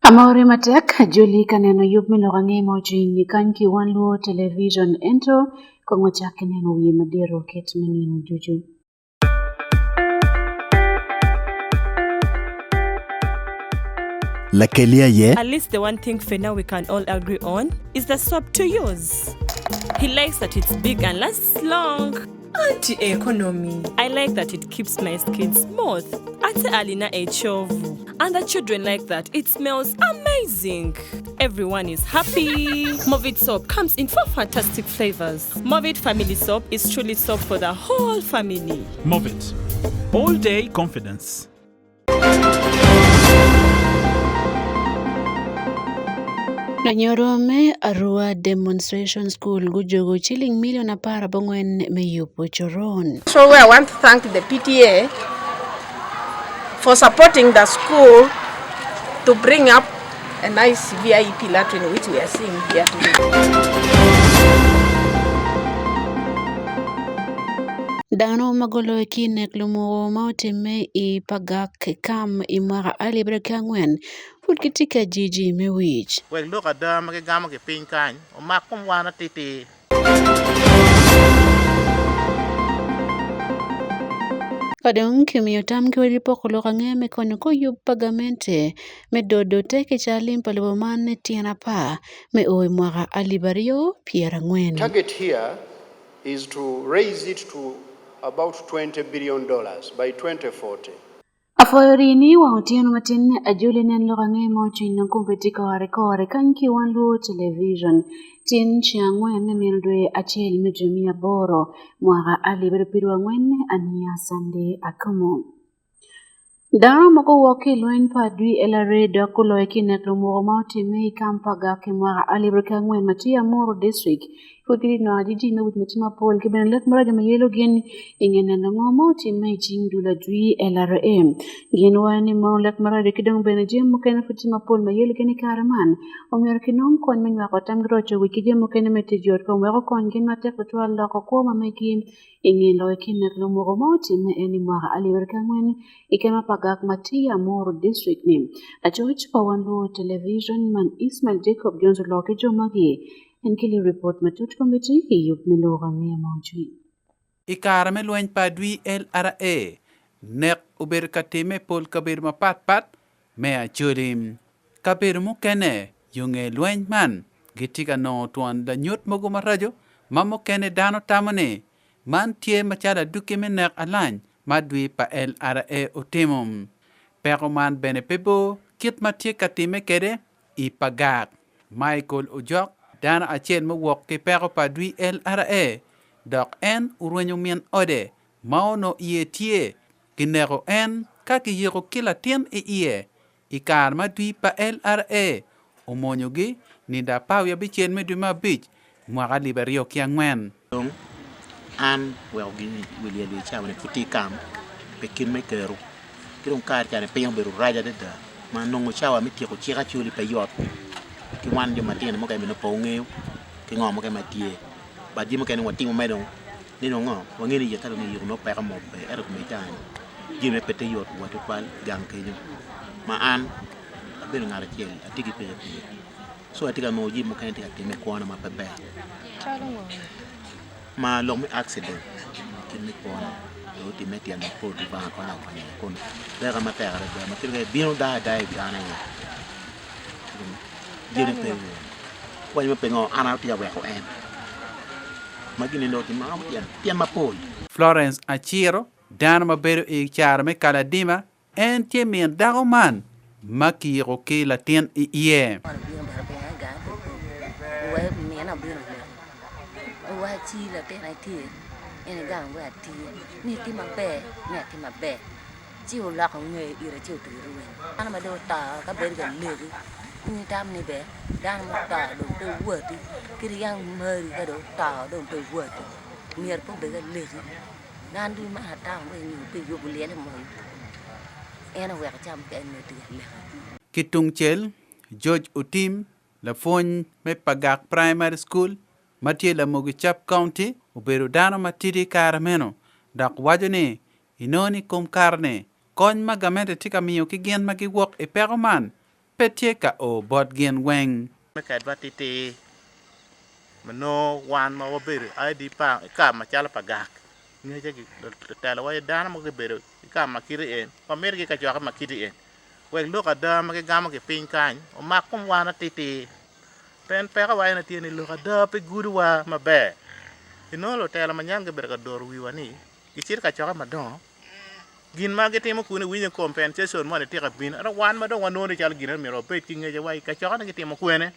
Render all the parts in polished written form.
Amore matek Julie kaneno yup milokangi moji nikanki Wan Luo television ento kongo chake neno wiye madiro ket menino juju. At least the one thing for now we can all agree on is the soap to use. He likes that it's big and lasts long. Anti-economy. I like that it keeps my skin smooth. Ate alina echovu. And the children like that. It smells amazing. Everyone is happy. Movit soap comes in 4 fantastic flavors. Movit family soap is truly soap for the whole family. Movit. All day confidence. Nanyorome Arua demonstration school gujogo chilling million apara bongwen meyupo choron. So I want to thank the PTA for supporting the school to bring up a nice VIP latrine which we are seeing here today. Dano magolo kinek lumo mautime I pagak kam imara ali brekangwen kitika jiji mewich. Well, look at them, I got a pink kind. O Macum one at it. Kadang kimio tam kiweli poko loka ngeme konyo ko yub pagamente me dodo teke chalim palibomane tiana pa me oi mwaka alibario piera ngwen. Target here is to raise it to about $20 billion by 2040. Afoyorini wa utiano matin ajuli nen loka ngemo chino kumpetika warekore kanki Wan Luo television tin chiangwen nendwe achel mejumia boro mwaka alibario ngwen ania sande Akumu. Daro mako woki luen padwi elare dokulo ekinek lumo mauti mei kampaga ke mwaka alibario ngwen matia moro district Kutiri no ajiji me metima pol ke ben let maraja me yelo gen ingene na ngomo ti me jingdula dui LRM gen wani mo let maraja kidong ben jem mo ken futima pol me yelo gen karaman o mer kinon kon men wa kotam grocho wiki jem mo ken mete jor ko mo kon gen mate ko to Allah ko ma me kim ingen lo kinek lo mo ti me eni ma ali werka ngwen ikema pagak matia moro district nim a George Wan Luo television man Ismail Jacob Jones lo ke jomagi Enkili report matut committee yup miloga nge mojui. Ikarame luen padwi LRA. Nek uber katime pol kabir pat mea churim. Kabir mu kene yunge luen man. Gitika no tuan da nyut mogo marajo. Mamo kene dano tamane. Man tie machala duke menek alan. Madwi pa LRA utimum. Pero man benepebo. Kit matie katime kede. Ipagak. Michael Ujok. Dana achen mo wok ke pero padwi LRA. Dok en uruenyo mien ode. Mao no iye tie. Kinero en kaki yero kila tien iye. Ikar madwi pa LRA. Umonyo gi ni da pawya bichen me duma bich. Mwaka liberio kia ngwen. An well gini William di chawane puti kam pekin me keru. Kirong kar chane peyong beru raja de da. Manongo chawa mi tiko chika chuli peyot. Ki wan di matien mo kay mino pongeu ki ngom mo kay matie ba di mo kay no tingo medong ni no ngom wangi ni yeta ni yuno pa mo pe er ko me tan di me pete yot watu pal gang ke ñu ma an be ngara tiel atigi pe so atiga no ji mo kay tiga te me ko na ma pe be ma lo mi accident ki me ko na o ti metti an po di ba ko na ko da ga ma te ga ma ti ga bi no da ga na Jene pe wany pe ngo ana tia we ko en magini ndo ti ma tia ma pol Florence Achiro dan ma beru e charme kala dima en tie mien dago man makiro ke la tien iye we mena biro wa chi la te na ti en ga wa ti ni ti ma be ne ti ma be chi o la ko nge ira chi o ti ru ana ma do ta ka be ga le ni tam ni be dan mo ta do to word ki yang meri ga do ta do to word mier po be ga le dan du ma ta mo ni pe yo bu le mo ena we ga cham ke ni ti le Kitung chel George Utim la fon me pagak primary school matie la Mogichap County uberu dano matidi karameno dak wajone inoni kum karne kon magamete tika miyo ki gen magi wok e peroman petie ka o bot gien weng. Me ka ba titi. Mano wan ma obere ai di pa ka ma chala pagak. Nge je tala wa dana mo ke bere ka ma kiri en. Pa mer ke ka jo ma kiri en. We look at them ke gam ke pin kan. O ma kum wana titi. Pen pe ka wa na tieni look at da pe gudu wa ma be. Ino lo tala ma nyang ke bere ka dor wi wani. Ki chir ka jo ma don. Gin ma ke timo kune winyo compensation mo ne tika bin. Ara wan ma don wano ne chal gin mi ro pe tinge je wa ka jo na ke timo kuene.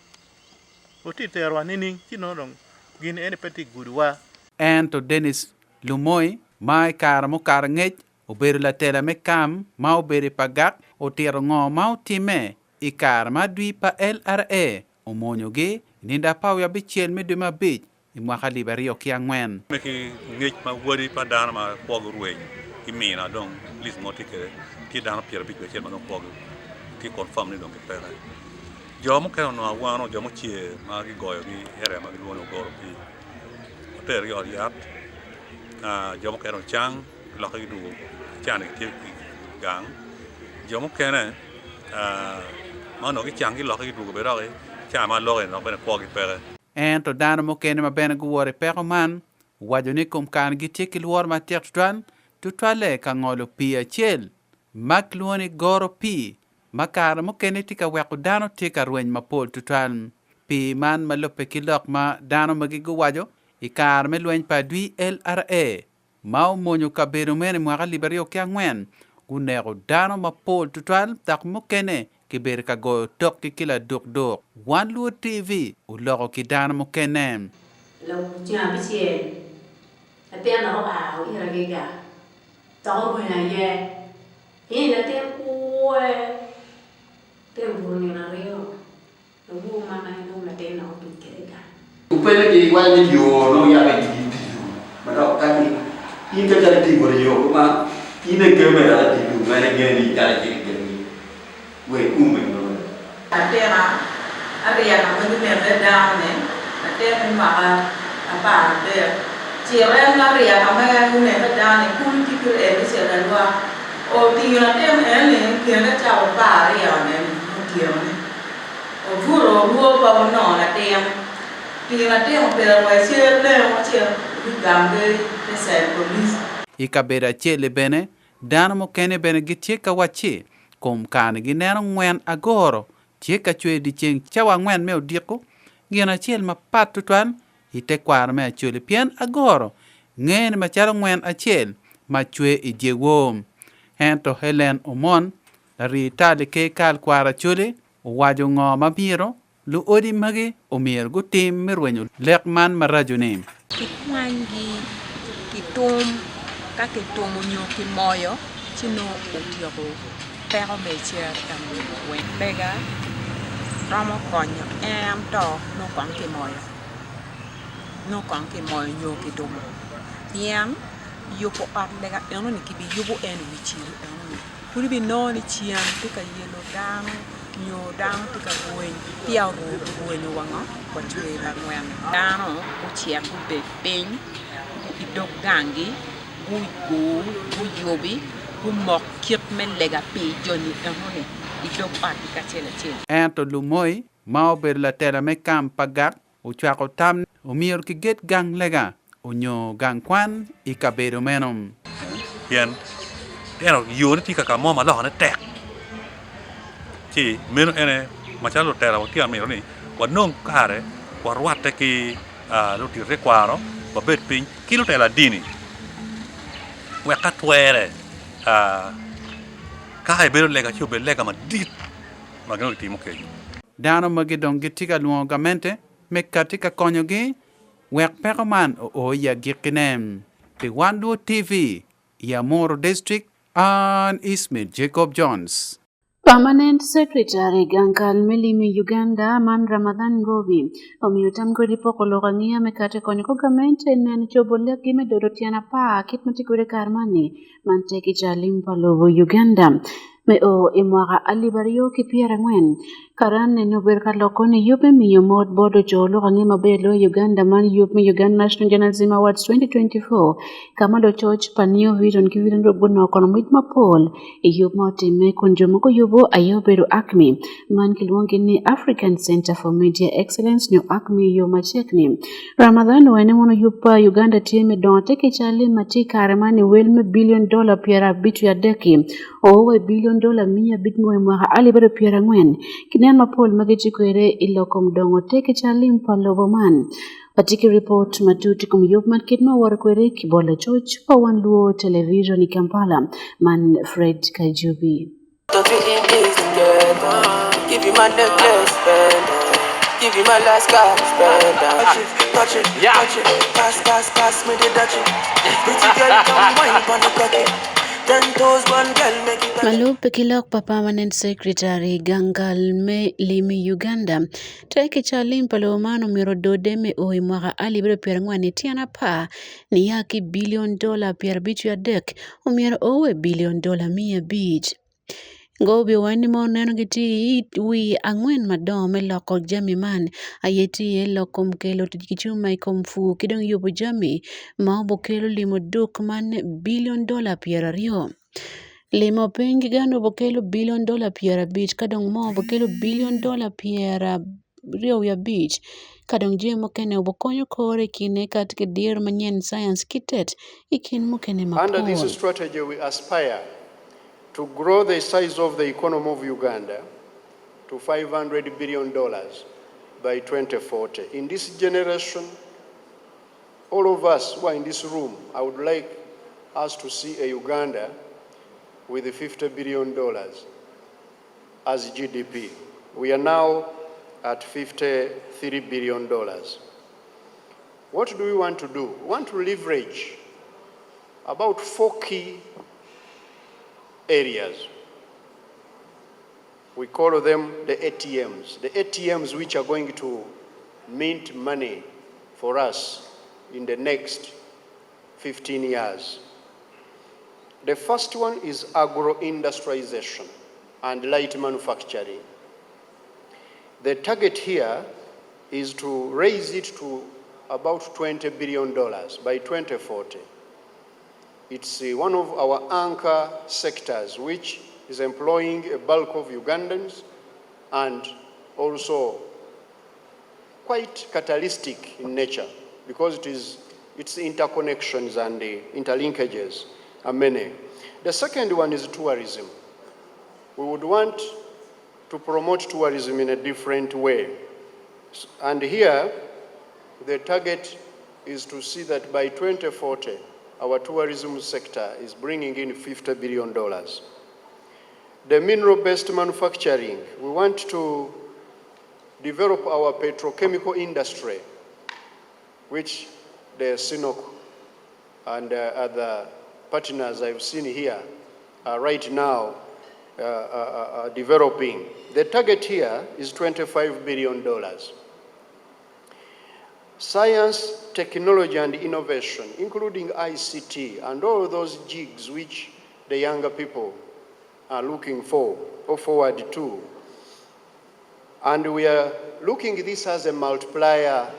Oti terwa nini kino dong gin ene peti gudwa. En to Dennis Lumoy, mai kar mo kar ngej, o beri la tela me kam, ma o beri pagak, o tiro ngo ma o time, I kar ma dwi pa LRA, o monyo ge, ninda pa ya bichel me de ma bich, I mwaka liberi o kia ngwen. Meki ngej ma wadi pa dana ma pogo rueng, ki mina dong, lis moti ke, ki dana pira bich bechel ma dong pogo, ki confirm ni dong ke pera. Jomo ke no wano jomo chie ma ki goyo ki here ma ki luono goro pi. Per yo yat. Jomo ke no chang lo ki du chane ki gang. Jomo ke ne ma no ki chang ki lo ki du be ro ki cha ma lo no be ko ki pere. En to dana mo kene ma bene guwore peko man, wajo ni kum kan gi tiki luor ma tek tutwale ka ngolo pi a chel, mak luoni goro pi, makar mo kene tika weko dano tika rueny mapol tutwan. Pi man malope kilok ma dano magigo wajo, ikar me lueny pa dwi LRA, mao monyo kaberu mene mwaka liberio kia ngwen, gunero dano mapol tutwan tak mo kene kiber ka go tok ki kila dok. Wan Luo TV, uloko ki dano mo kene. Lo china bichie, aten na ho a o ira giga, tawo ko na ye, ina te kuwe. Temburni na rio, lugu mana ino la tena o pikirika. Upele ki wani yo no ya be di mata kaki inga jari ti bore yo kuma ine kamera di du mana ngeni jari ti ngeni we umbe no Atena area na mani me down ne atena ma apa de cire na area na me down ne kun ti kire e se la lwa o ti na tem ene ke na cha ba area ne tiene o puro luo pa no na tem tiene tem pero wa se le o che gambe se police Ikabera chele bene, dano mo kene bene gitie ka wachi, kum kane ginero ngwen agoro, tie ka chwe di cheng chawa ngwen meo diko, gina chel ma pat tutwan, ite kwar me chule pien agoro, ngene ma chalo ngwen achel, ma chwe I jewom. Hento Helen Omon, ri tali ke kal kwara chule, wajo ngo mabiro, lu odi magi, umir gutim mirwenyo, lekman marajunim. Kikwangi, kitum, kakitum unyo kimoyo, chino utioko, pero meche tamu wen. Bega, ramo konyo, to, no kwan kimoyo. No kwan kimoyo nyo kitumo. Tiang, yupo atlega, eno ni kibi yupo enu wichiru, eno ni. Kuri bi no ni chiang, tika yelo dano, nyo dano tika gwen, pia gwen wanga, kwa chwe la gwen. Dano, uchia kube ping, idok gangi, yobi, mok kip men lega pi joni, eno ni. Idok atika chele chele. Ento Lumoy, mao ber la tela me kam pagak, uchako tam, umir ki get gang lega, unyo gang kwan, ikabedo menom. Bien. Eno yoni tika ka mo ma lo ne tek. Chi meno ene ma chalo tera o tia mero ni. Wa non kare, wa ruate ki lo ti requaro, wa bet pin kilo tela dini. We ka twere ka e bero lega chu be lega ma dit. Ma gano ti mo ke. Dano magidong gitika luongamente, mekatika konyogi, wek pekoman o ya gikinem. Pi Wan Luo TV, Yamoro District, and Ismail Jacob Jones. Permanent Secretary Gankal Melimi Uganda Man Ramadan Gobi Omiutam Godi Pokologania Mekate Koniko Gamente Nen Chobolia Game Dorotiana Pa Kitmatikure Karmani Manteki Jalim Palovo Uganda Me o imwaka alibario ki Pierre Ngwen Karan ne berka lokoni yupe miyo mod bodo jolo kangi mabelo Uganda man yupe Uganda National Journalism Awards 2024 kama do church panio vision kividan do bono kono mit mapol yupe motime kunjomo ko yubo ayoberu akmi man kilwongi ni African Center for Media Excellence nyo akmi yo machekni Ramadan wene mono yupa Uganda tieme don teke chali mati karemani welme $1 billion piera bitu ya deki owe $1 billion mia bitmo mwaka aliberu piera ngwen Kinan mapol magichikwere ilokom dongo teke chalim paloboman. Patiki report matuti kumyopman kidma warakwere kibole choch pa Wan Luo television Kampala man Fred Kajubi. Give you my necklace, give you my last cash, touch it, pass me the dutchie. Pretty girl, come wine on the cocky. 10 toes, one girl, make it. Malupe Kilok pa Permanent Secretary Gangal me limi Uganda. Teke chalim palomano miro dodeme oi mwaka alibro pierangwani tiana pa ni yaki $1 billion pier bichu ya dek umiro owe $1 billion mia beach. Gobi wani mo neno giti wi angwen madome loko jami man ayeti loko mkelo tikichuma ikomfu kidong yubu jami maobo kelo limo duk man $1 billion piera rio. Limo pengi gano bokelo $1 billion piera beach kadong mo bokelo $1 billion piera rio ya beach kadong jemo kene obokonyo kore kine katike dier manyen science kitet ikin mukene mapol. Under this strategy, we aspire to grow the size of the economy of Uganda to $500 billion by 2040. In this generation, all of us who are in this room, I would like us to see a Uganda with $50 billion as GDP. We are now at $53 billion. What do we want to do? We want to leverage about 4 key areas. We call them the ATMs which are going to mint money for us in the next 15 years. The first one is agro-industrialization and light manufacturing. The target here is to raise it to about $20 billion by 2040. It's one of our anchor sectors, which is employing a bulk of Ugandans and also quite catalytic in nature because its interconnections and the interlinkages are many. The second one is tourism. We would want to promote tourism in a different way. And here, the target is to see that by 2040, our tourism sector is bringing in $50 billion. The mineral-based manufacturing, we want to develop our petrochemical industry, which the SINOC and other partners I've seen here are right now developing. The target here is $25 billion. Science, technology, and innovation, including ICT and all those jigs which the younger people are looking for or forward to. And we are looking at this as a multiplier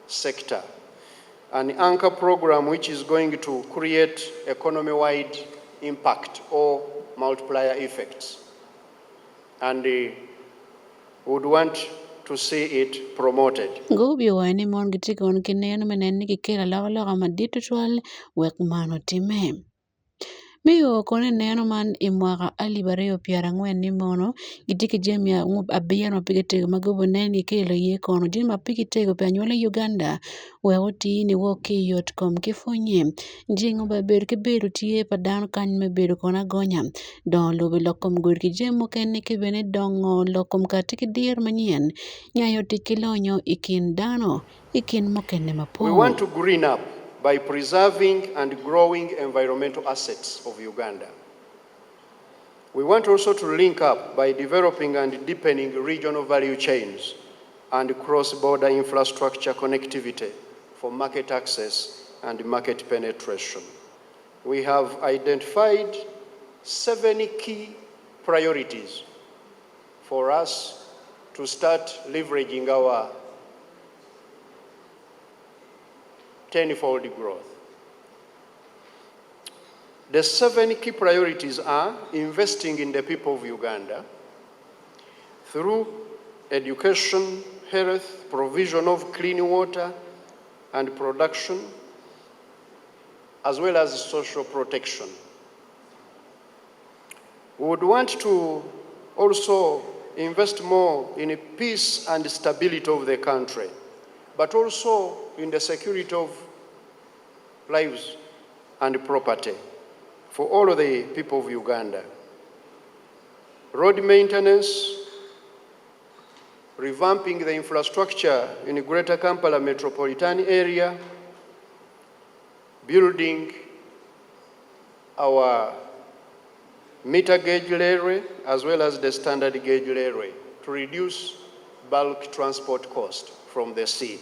sector, an anchor program which is going to create economy-wide impact or multiplier effects. And we would want to see it promoted. Gobi wani mon gitiko on kineno meneni kikela lawa madito twal wek mano time. Miyo kone neno man imwaka alibareo piara ngwen ni mono gitiki jemia abiyan mapige tego magobo neni kelo ye kono jini mapige tego pe anyola Uganda we oti ni woki yot kom kifonye jingo baberu kiberu tiye padano kany meberu kona gonya don lobe lokom gur ki jemo kene kibene dongo lokom katiki dier manyen nyayo tikilonyo ikin dano ikin mokene mapol. We want to green up by preserving and growing environmental assets of Uganda. We want also to link up by developing and deepening regional value chains and cross-border infrastructure connectivity for market access and market penetration. We have identified 7 key priorities for us to start leveraging our tenfold growth. The 7 key priorities are investing in the people of Uganda through education, health, provision of clean water and production, as well as social protection. We would want to also invest more in peace and stability of the country, but also in the security of lives and property for all of the people of Uganda. Road maintenance, revamping the infrastructure in the Greater Kampala metropolitan area, building our meter gauge railway as well as the standard gauge railway to reduce bulk transport cost from the sea.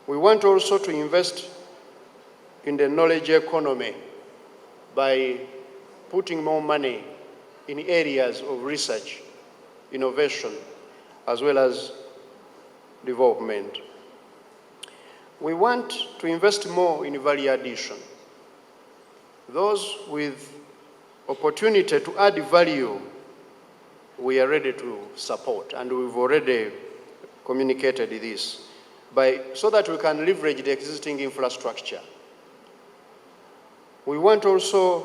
We want also to invest in the knowledge economy by putting more money in areas of research, innovation, as well as development. We want to invest more in value addition. Those with opportunity to add value, we are ready to support, and we've already communicated this, so that we can leverage the existing infrastructure. We want also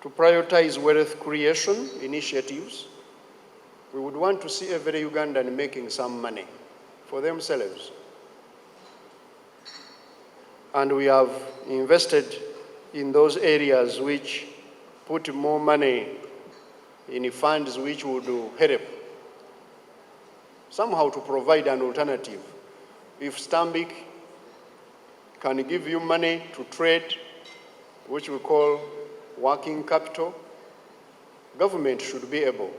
to prioritize wealth creation initiatives. We would want to see every Ugandan making some money for themselves. And we have invested in those areas which put more money in funds which would help somehow to provide an alternative. If Stanbic can give you money to trade, which we call working capital, government should be able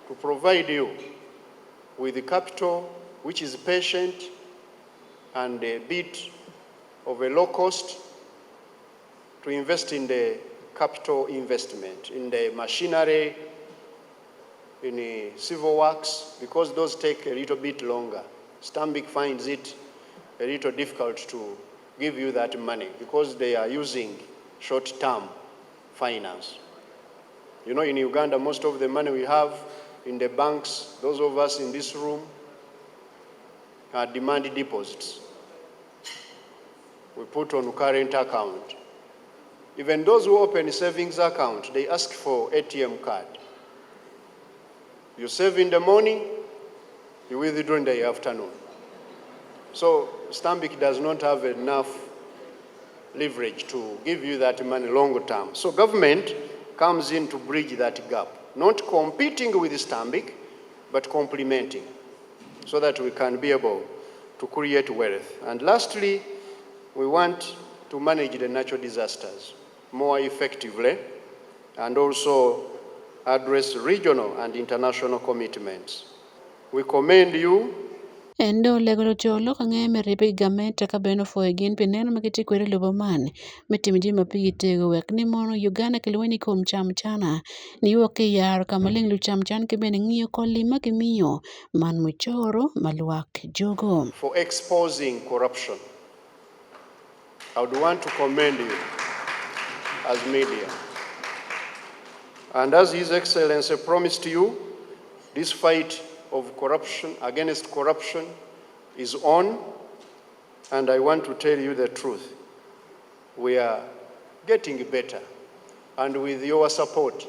to provide you with the capital which is patient and a bit of a low cost to invest in the capital investment, in the machinery, in the civil works, because those take a little bit longer. Stanbic finds it a little difficult to give you that money because they are using short-term finance. You know, in Uganda, most of the money we have in the banks, those of us in this room, are demand deposits. We put on current account. Even those who open a savings account, they ask for ATM card. You save in the morning, you withdraw in the afternoon. So Stanbic does not have enough leverage to give you that money longer term. So government comes in to bridge that gap, not competing with Stanbic, but complementing, so that we can be able to create wealth. And lastly, we want to manage the natural disasters more effectively and also address regional and international commitments. We commend you. Endo legolo cholo kange meripe gamete kabeno fo egin pineno makiti kwere lobo man metim jima pigi tego wek ni mono Uganda kilweni kom cham chana ni yoke yar kamaling lu cham chan ke bene ngiyo koli makimiyo man muchoro malwak jogo. For exposing corruption. I would want to commend you as media. And as His Excellency promised you, this fight of corruption, against corruption, is on, and I want to tell you the truth. We are getting better, and with your support,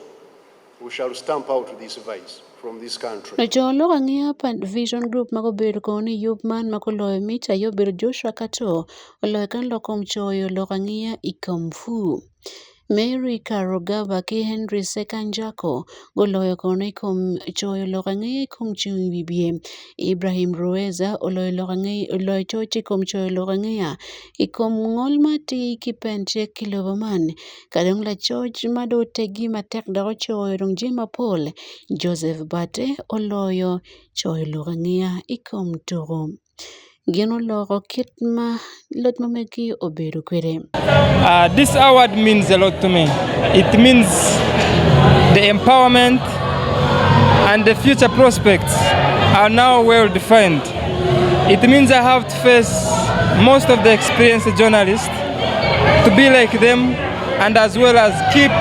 we shall stamp out this vice from this country. No cholo kangia pan vision group mago bedo koni yup man makoloyo mita yo bedo Joshua Kato oloyo kan lokom choyo lokangia ikamfu. Mary Karogava ki Henry Sekanjako goloyo kone kom choyo lokangia kom chui bibie. Ibrahim Rueza oloyo lokangia oloyo chochi kom choyo lokangia ikom ngolma ti kipenche kilovoman kadang la choch mado tegi matek daro choyo rong jima pol Joseph Bate oloyo choyo lokangia ikom toro. Gino loro kitma lot mameki obedo kwere. This award means a lot to me. It means the empowerment and the future prospects are now well defined. It means I have to face most of the experienced journalists to be like them and as well as keep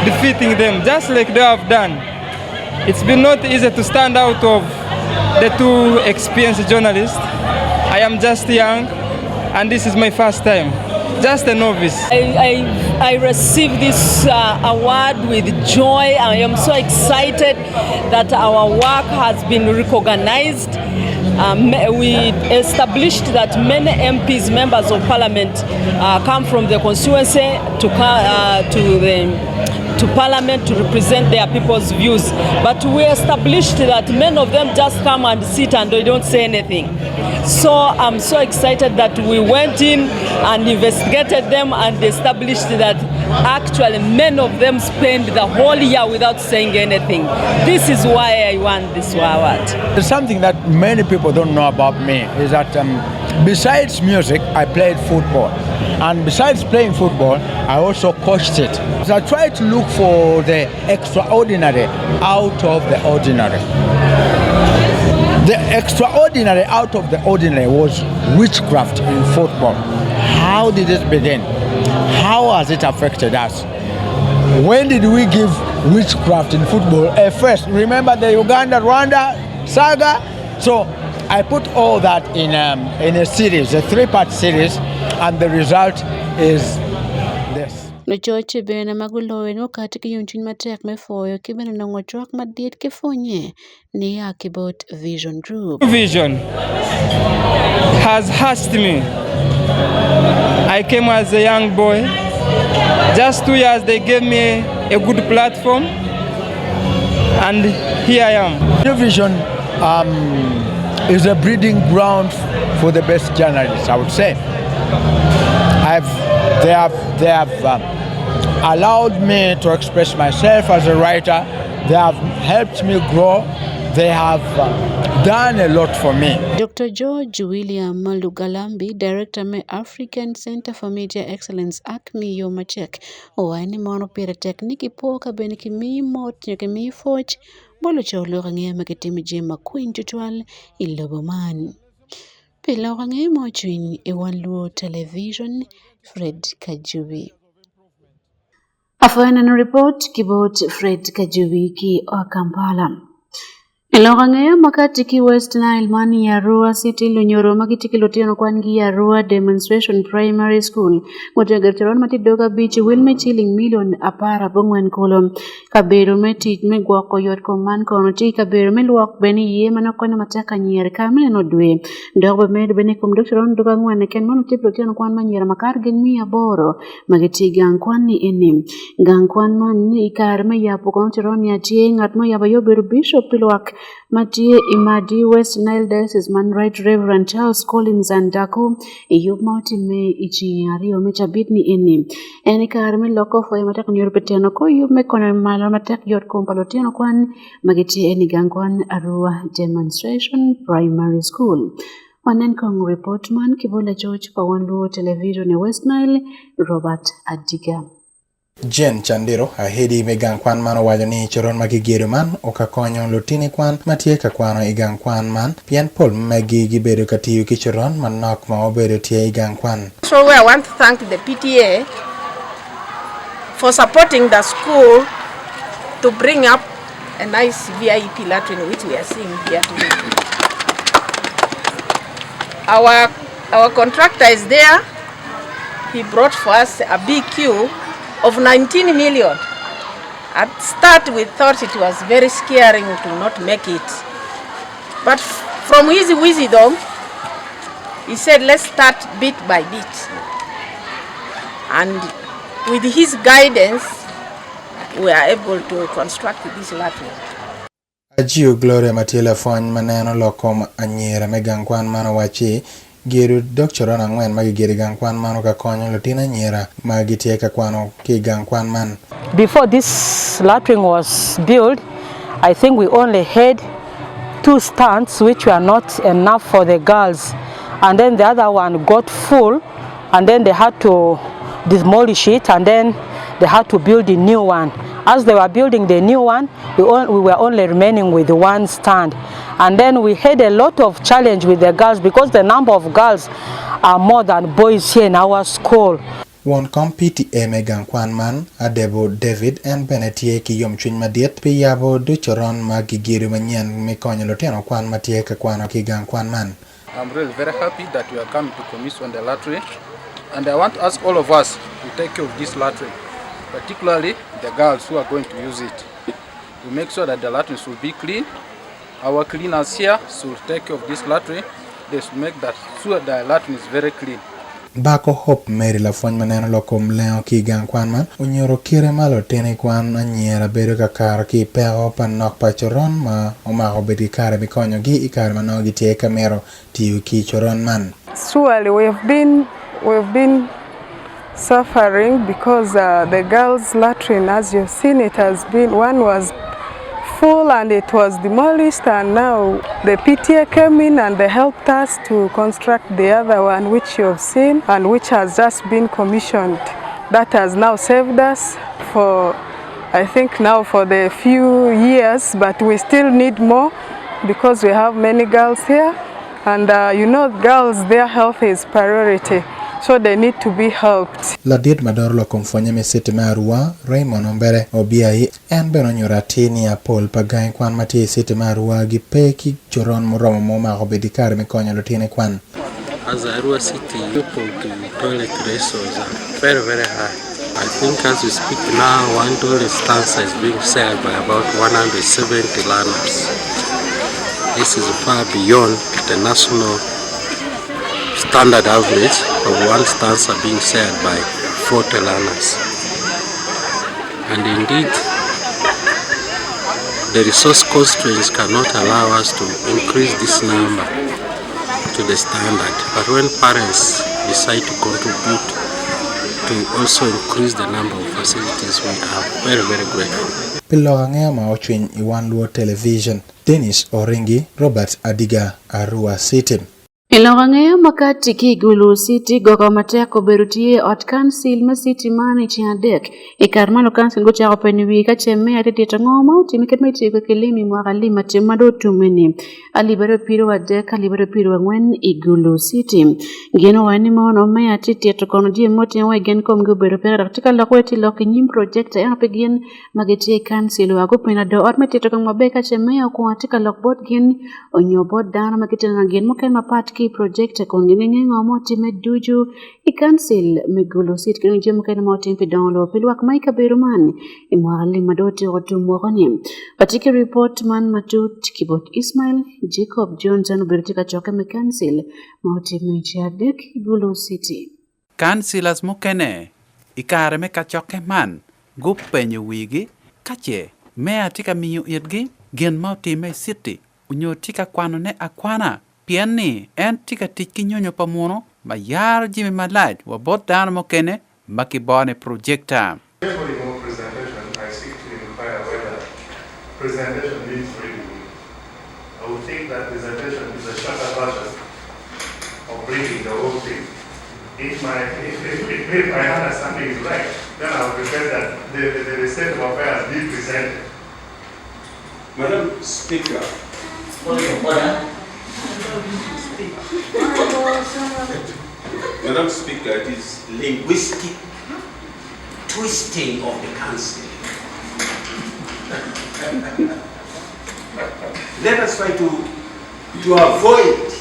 defeating them, just like they have done. It's been not easy to stand out of the two experienced journalists. I am just young and this is my first time, just a novice. I received this award with joy. I am so excited that our work has been recognized. We established that many MPs, members of parliament, come from the constituency to parliament to represent their people's views. But we established that many of them just come and sit and they don't say anything. So I'm so excited that we went in and investigated them and established that actually many of them spend the whole year without saying anything. This is why I won this award. There's something that many people don't know about me is that besides music, I played football. And besides playing football, I also coached it. So I try to look for the extraordinary out of the ordinary. The extraordinary out of the ordinary was witchcraft in football. How did it begin? How has it affected us? When did we give witchcraft in football a first? Remember the Uganda-Rwanda saga? So I put all that in a series, a 3-part series, and the result is this. Nochoche bene magulowe no kati ki yunchin matek me foyo ki bene nongo chwak madiet ki fonye ni Akibot Vision Group. Vision has asked me. I came as a young boy. Just 2 years they gave me a good platform and here I am. New Vision is a breeding ground for the best journalists, I would say. They have allowed me to express myself as a writer. They have helped me grow. They have done a lot for me. Dr. George William Malugalambi, Director me African Center for Media Excellence, Akmi Yomachek, Oani Mono Pira Technique Poka Beniki Mi Mot Mi Forge, Bolucho Lorange Maketimi Jima Queen Tutual, Iloboman. Pilorange Mochuin, Wan Luo Television, Fred Kajubi. Afuena report Kibot Fred Kajubi ki o Kampala. Ilongangea makati ki West Nile mani ya Arua City lunyoro makiti kilotino kwangi ya Arua Demonstration Primary School ngote gercheron mati doga beach wilme chilling million apara bongwen kolom kabero meti megwa koyot koman konoti kabero melwak beni ye manakona mataka nyer kamene no dwe dogbe med beni kum doktoron doga ngwane ken mono tiplotino kwan manyera makar gen mi aboro magiti gankwan ni enim gankwan man ni ikar me ya pokon tiron ya tie ngatmo ya bayo beru bishop pilwak Matie Imadi West Nile Diocese Man Right Reverend Charles Collins and Dako Iyub Mauti me ichi ario me chabitni ini eni karme loko fo matak nyurpetiano ko yub me kona malo matak yot kompalotiano kwan magiti eni gangkwan Arua Demonstration Primary School. Wanen kong report man Kibola George pa Wan Luo Television West Nile Robert Adiga. Jen Chandiro ahidi megang kwan man owacho ni choron magigero man okakonyo lutini kwan matie ka kwano igang kwan man pien pol magi gibedo katiyo kichoron man nok ma obedo tie igang kwan. So I want to thank the PTA for supporting the school to bring up a nice VIP latrine which we are seeing here today. Our contractor is there. He brought for us a big queue of 19 million. At start we thought it was very scary to not make it. But from his wisdom, he said let's start bit by bit. And with his guidance, we are able to construct this latrine. Ajio Gloria Matila Fon maneno lokom anyera megang kwan mano wachi Geru doctoron angwen magigiri gang kwan mano ka konyo lutina nyera magitie ka kwano ki gang kwan man. Before this latrine was built, I think we only had 2 stands which were not enough for the girls, and then the other one got full, and then they had to demolish it, and then they had to build a new one. As they were building the new one, we were only remaining with one stand. And then we had a lot of challenge with the girls because the number of girls are more than boys here in our school. Won compete Megan Kwan man Adebo David and Benetie ki yom chun madiet pi yabo du choron magigiru manyen mi konyo loteno kwan matie ka kwano ki gang kwan man. I'm really very happy that we are coming to commission the lottery, and I want to ask all of us to take care of this lottery, particularly the girls who are going to use it. To make sure that the lottery should be clean. Our cleaners here should take care of this lottery. They should make that sure the lottery is very clean. Bako Hope Mary la fony maneno lokom leo ki gang kwan man unyoro kire malo tene kwan anyera bedo kakar ki pero pan nok pa choron ma omako bedi kare mi konyo gi ikare manogi tie kamero tiu ki choron man. Surely we've been suffering because the girls' latrine, as you've seen, it has been, one was full and it was demolished, and now the PTA came in and they helped us to construct the other one, which you have seen and which has just been commissioned. That has now saved us for, I think now for the few years, but we still need more because we have many girls here, and you know, girls, their health is priority. So they need to be helped. La diet mador lo konfonye me sete marua Raymond Ombere obiai en beno nyoratini ya Paul pagay kwan mati sete marua gi peki choron moromo moma obedikare me konyo lotine kwan. As Arua City, people to toilet ratios are very, very high. I think as we speak now, one toilet stance is being sold by about 170 learners. This is far beyond the national standard average of one stance are being shared by 40 learners. And indeed, the resource constraints cannot allow us to increase this number to the standard. But when parents decide to contribute to also increase the number of facilities, we are very, very grateful. Pilogangea maochwin Wan Luo television. Dennis Oringi, Robert Adiga, Arua City. Ilongang'eyo makati ki Gulu City gogo mateko berutie ot kansil ma city mani chiadek ikarmano kansil go chako penwi ka cheme atete ngoma utimi ketme tiko kelimi mwakali matima do tumeni alibero piro wadek alibero piro ngwen Igulu City geno wani mono me atete to kono die moti wa gen kom go bero pera tika lakweti lokinyim project ya pegien mageti kansil wa go pena do ot metete ko mabeka cheme ko tika lokbot gen onyobot dana makitena gen moken mapat project kongine ngomo time duju I cancel Igulu City kino jemu kena motin pe download pilwak maika beruman imwali madoti otumwogoni patiki report man matut kibot Ismail Jacob Johnson bertika choka me cancel motin me chadek Igulu City Councilors mukene ikare me kachoke man gupenyo wigi kache me atika miyu yedgi gen mauti me city unyo tika kwano ne akwana piani en tika tiki nyonyo pamono ma yar jimi malaj wa bot dan mo kene makibone projecta. Before you go presentation, I seek to inquire whether presentation means reading. I would think that presentation is a shorter version of reading the whole thing. If my understanding is right, then I would prefer that the state of affairs be presented. Madam Speaker. Madam Speaker, it is linguistic twisting of the council. Let us try to avoid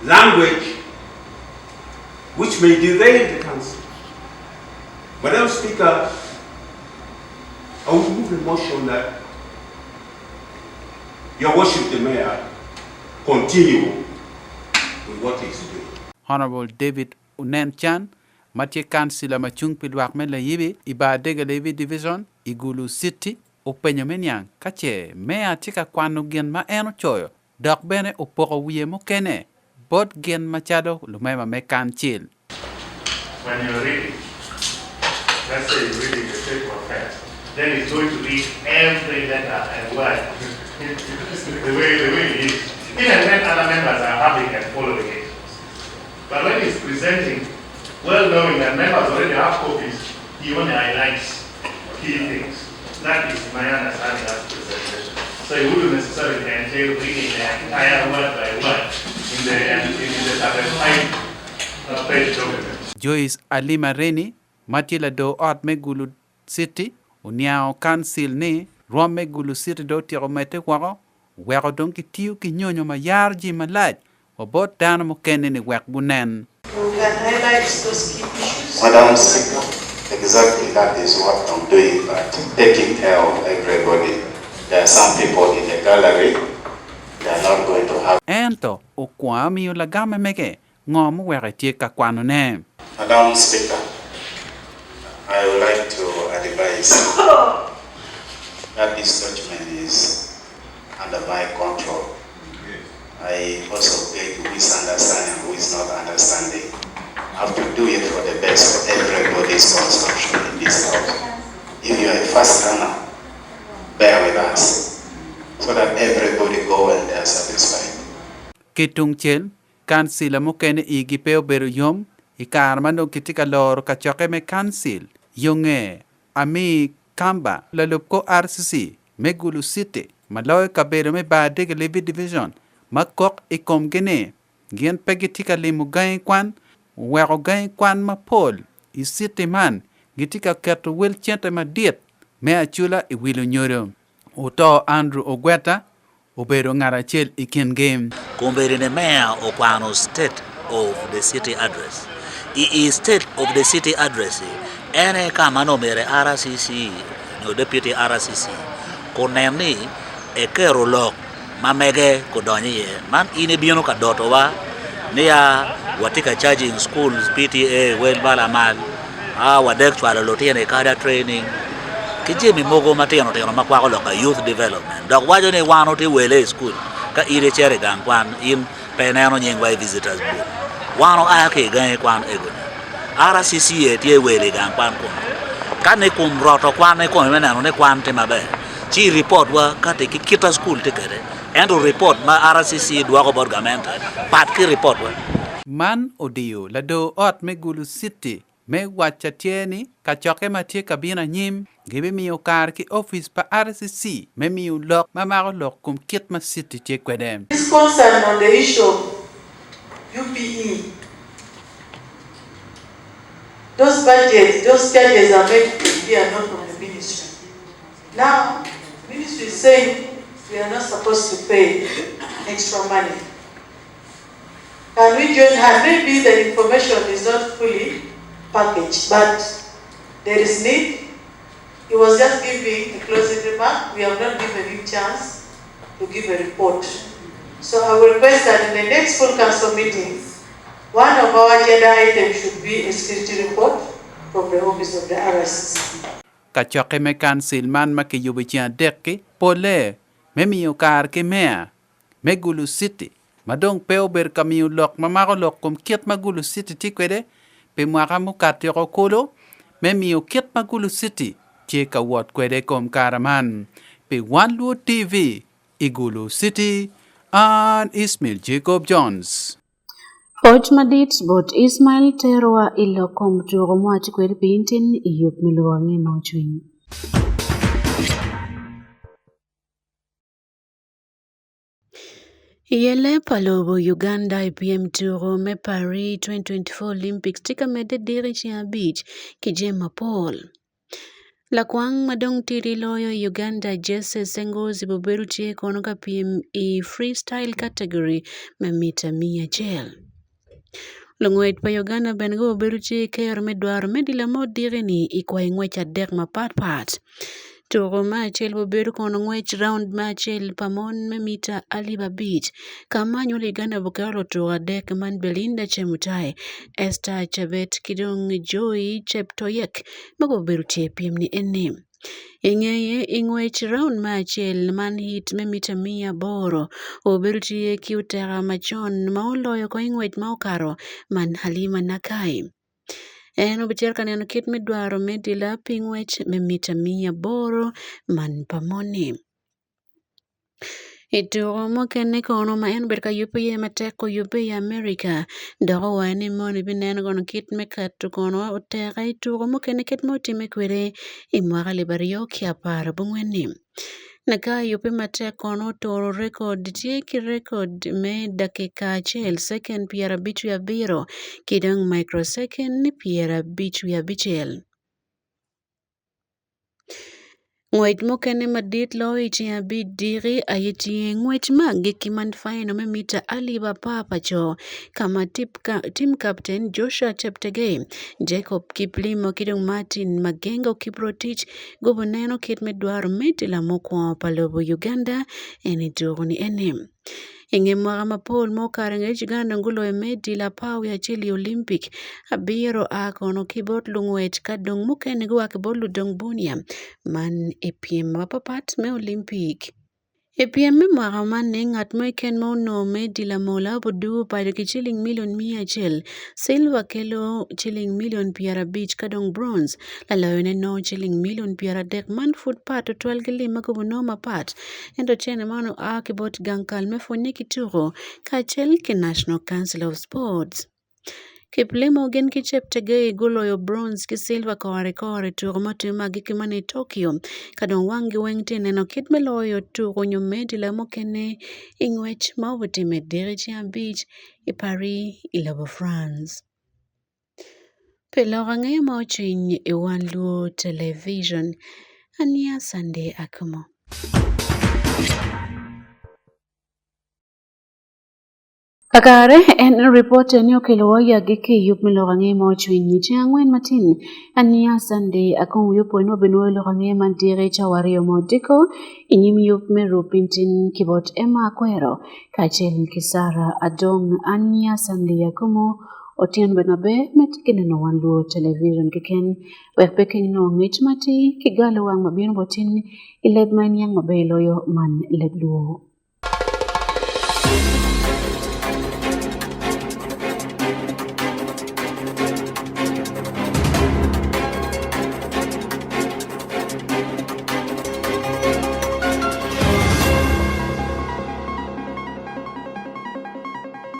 language which may derail the council. Madam Speaker, I will move a motion that Your Worship the Mayor continue with what he's doing. Honorable David Unenchan, Mathieu Councilor Machung Pilwak Mela Yibi, Iba Dega Levi Division, Igulu City, Openyo Menyang, Kache, Mea Tika Kwano Gen Ma Eno Choyo, Dok Bene Opoko Wiye Mokene, Bot Gen Machado, Lumema Mekan Chill. When you're reading, let's say you're reading the state of affairs, then it's going to read every letter and word the way it is. Even when other members are having and following it. But when he's presenting Well knowing that members already have copies, he only highlights key things. That is my understanding of the presentation. So it wouldn't necessarily entail reading the entire word by word in the 5-page document. Joyce Alima Reni, Matila do art Megulu City, Uniao Council ni, Rome Megulu City do Tiromete Waro, Wero donki tiu ki nyonyo ma yarji malaj, Obot dana mo kene ni wek bunen. We can highlight those key issues. Madam Speaker, exactly that is what I'm doing, but taking care of everybody. There are some people in the gallery, they are not going to have. Ento, ukwami yo lagame mege, ngomu were tie kakwano ne. Madam Speaker, I would like to advise that this document is under my control. I also beg who is understanding and who is not understanding. I have to do it for the best for everybody's consumption in this house. If you are a fast runner, bear with us so that everybody go and they are satisfied. Kitung chel, kansila mo kene igi peo beru yom, ikarma no kitika lor kachoke me kansil, yonge, ami kamba, lalupko RCC, Megulu City, Maloy kaberu me ba dege Levi Division, makok ikom gene, gian pegitika limu gain kwan, wero gain kwan ma pol, I city man, gitika kertu wil chente ma diet, me achula I wilu nyoro. Uto Andrew Ogweta, Ubero Ngarachel Ikin Game. Kumberi mayor of Kwano state of the city address. He is state of the city address. Ene kamano mere RCC, no deputy RCC. Konemni ekero lok mamege kodonye man ini biono ka dotowa niya watika charging schools PTA well balamal wadek chwala lotiene kada training kijemi mogo mateno teno makwa loka youth development dok wajo ne wano ti wele school ka ire chere gangkwan in peneno nyengwa visitors book wano ake gan kwan ego RCC tie wele gangkwan ko kane kumroto kwan ne ko menano ne kwan te mabe chi report wa kate kita school tekere and report ma RCC dwago bod government pat ki report wa man odio lado ot Megulu City me wacha tieni kachoke matie kabina nyim gibe miyo kar ki office pa RCC me miyo lok mamaro lok kum kit ma city tie kwedem. This concern on the issue of UPE. Those budgets, those charges are made to be and not from the ministry. Now, the ministry is saying we are not supposed to pay extra money. Can we join hands? Maybe the information is not fully packaged, but there is need. He was just giving a closing remark. We have not given him chance to give a report. So I will request that in the next full council meeting, one of our agenda items should be a security report from the office of the RCC. Kachoke me kansil man makiyubichian deki pole me miyo kar ki mea Megulu City madong peober kamiyo lok mamaro lok kum kiet Magulu City tikwede pe mwaka mukati rokolo me miyo kiet Magulu City cheka wat kwede kom karaman pe Wan Luo TV Igulu City and Ismail Jacob Jones. Ot madit bot Ismail Terwa ilo kom tugo mwachi kwede pintin iyup miluwangi mochwin. Yele palobo Uganda IPM turo me Paris 2024 Olympics tika mede diri chia beach kijema Paul. Lakwang madong tiri loyo Uganda Jesse Sengozi boberu tie kono ka PM freestyle category me mita 100. Lungwet pa Uganda ben go boberu tie keyor medwaro medila modire ni ikwa ingwech adek ma pat. Turo machel boberu kono ngwech round machel pamon me mita aliba beach. Kamanyo Uganda bokalo turo adek man Belinda Chemutai, Esther Chabet Kidong Joy Cheptoyek mago beru tie PM ni enim. Ingeye ingwech round machel man hit me mita 100 oberu tie kiutera machon ma oloyo ko ingwech ma okaro man Halima Nakai. En obichel kaneno kit midwaro medila pingwech me mita 100 man pamoni. Ituro mo kene kono ma en ber ka yupi ye mateko yupi ya Amerika doko wani moni bineno kono kit me katu kono oteka ituro mo kene ket mo time kwere imwaka libario kia para bungweni. Naka yupi matek kono toro rekod tieki rekod me dakika achiel second piera bichu ya biro kidong microsecond ni piera bichu ya bichel. Ng'wech mokene madit lo ichi abidiri ayiti ng'wech magi kiman faino me mita aliba papa cho kama team captain Joshua Cheptegei, Jacob Kiplimo kidong Martin Magengo Kiprotich gubuneno kit medwaro meti la mokwa palobo Uganda eni dugni enim. Inge mwaka mapol mokare ng'ech Uganda ngulo emedi la pau ya chili Olympic abiro akono kibot lung'wech kadong mokene gwa kibot ludong bunia man epiem mapapat me Olympic. Epiem me mwaka man ne ng'at mo iken mo no medi la mola bodu pare ki chiling milion 100 silver kelo chiling milion 50 kadong bronze la loyone no chiling milion 30 man food pat to 12 gilima kubuno mapat endo chene mano akibot gankal me fonye kituro kachel ki National Council of Sports. Kiplimo gen ki Cheptegei goloyo bronze ki silver kore turo matima gi kimane Tokyo kadong wangi wengti neno kit meloyo turo nyomedi la mokene ing'wech ma obutime dirichi abich i Paris ilabo France. Pelora ng'e mochiny i Wan Luo television ania Sunday Akumu. Kakare en report ni okelo ya giki yup milorange mo chwinyi changwen matin ania Sunday akon yupo no benwe lorange mandire chawario modiko inyim yup meru pintin kibot ema kwero kachel kisara adong ania Sunday akumo otien benabe metikene no Wan Luo television kiken wekpeking no ngich mati kigalo wang mabien botin iled man yang mabeloyo man lebluo.